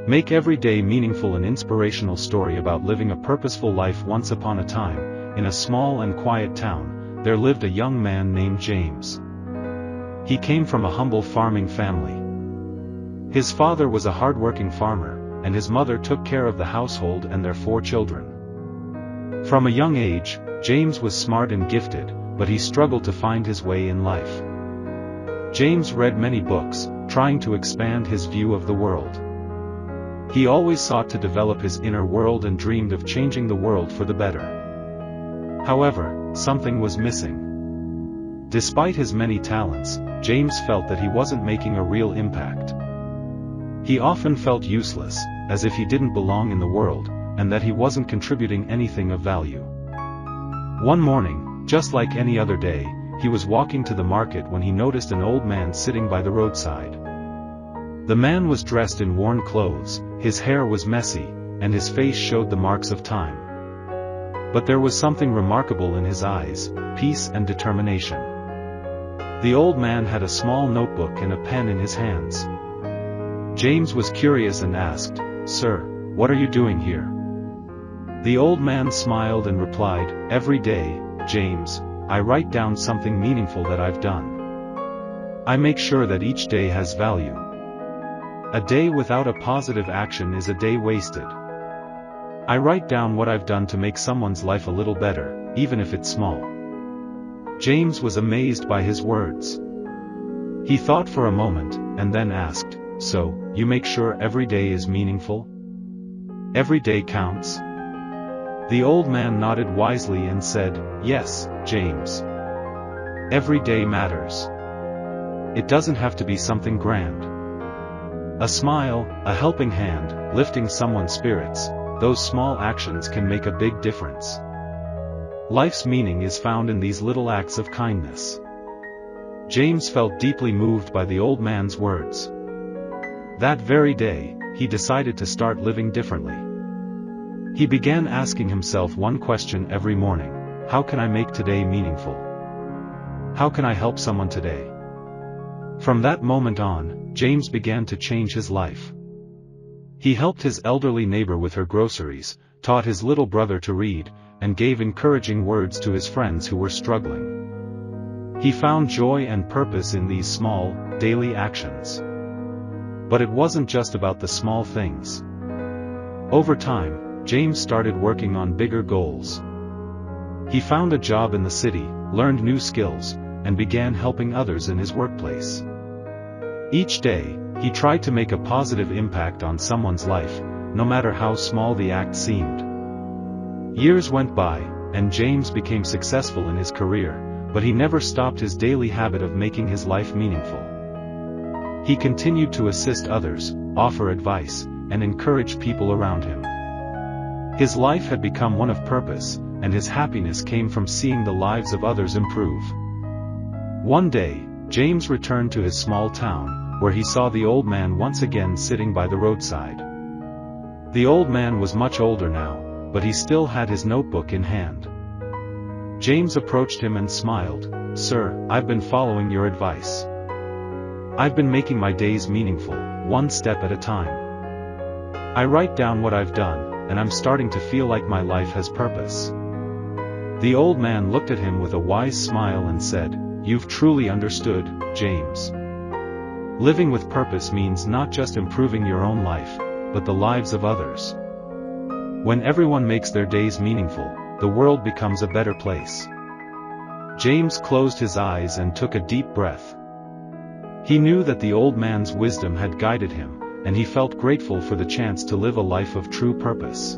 Make every day meaningful. An inspirational story about living a purposeful life. Once upon a time, in a small and quiet town, there lived a young man named James. He came from a humble farming family. His father was a hard-working farmer, and his mother took care of the household and their 4 children. From a young age, James was smart and gifted, but he struggled to find his way in life. James read many books, trying to expand his view of the world. He always sought to develop his inner world and dreamed of changing the world for the better. However, something was missing. Despite his many talents, James felt that he wasn't making a real impact. He often felt useless, as if he didn't belong in the world, and that he wasn't contributing anything of value. One morning, just like any other day, he was walking to the market when he noticed an old man sitting by the roadside. The man was dressed in worn clothes, his hair was messy, and his face showed the marks of time. But there was something remarkable in his eyes: peace and determination. The old man had a small notebook and a pen in his hands. James was curious and asked, "Sir, what are you doing here?" The old man smiled and replied, "Every day, James, I write down something meaningful that I've done. I make sure that each day has value. A day without a positive action is a day wasted. I write down what I've done to make someone's life a little better, even if it's small." James was amazed by his words. He thought for a moment, and then asked, "So, you make sure every day is meaningful? Every day counts?" The old man nodded wisely and said, "Yes, James. Every day matters. It doesn't have to be something grand. A smile, a helping hand, lifting someone's spirits, those small actions can make a big difference. Life's meaning is found in these little acts of kindness." James felt deeply moved by the old man's words. That very day, he decided to start living differently. He began asking himself one question every morning: how can I make today meaningful? How can I help someone today? From that moment on, James began to change his life. He helped his elderly neighbor with her groceries, taught his little brother to read, and gave encouraging words to his friends who were struggling. He found joy and purpose in these small, daily actions. But it wasn't just about the small things. Over time, James started working on bigger goals. He found a job in the city, learned new skills, and began helping others in his workplace. Each day, he tried to make a positive impact on someone's life, no matter how small the act seemed. Years went by, and James became successful in his career, but he never stopped his daily habit of making his life meaningful. He continued to assist others, offer advice, and encourage people around him. His life had become one of purpose, and his happiness came from seeing the lives of others improve. One day, James returned to his small town, where he saw the old man once again sitting by the roadside. The old man was much older now, but he still had his notebook in hand. James approached him and smiled, "Sir, I've been following your advice. I've been making my days meaningful, one step at a time. I write down what I've done, and I'm starting to feel like my life has purpose." The old man looked at him with a wise smile and said, "You've truly understood, James. Living with purpose means not just improving your own life, but the lives of others. When everyone makes their days meaningful, the world becomes a better place." James closed his eyes and took a deep breath. He knew that the old man's wisdom had guided him, and he felt grateful for the chance to live a life of true purpose.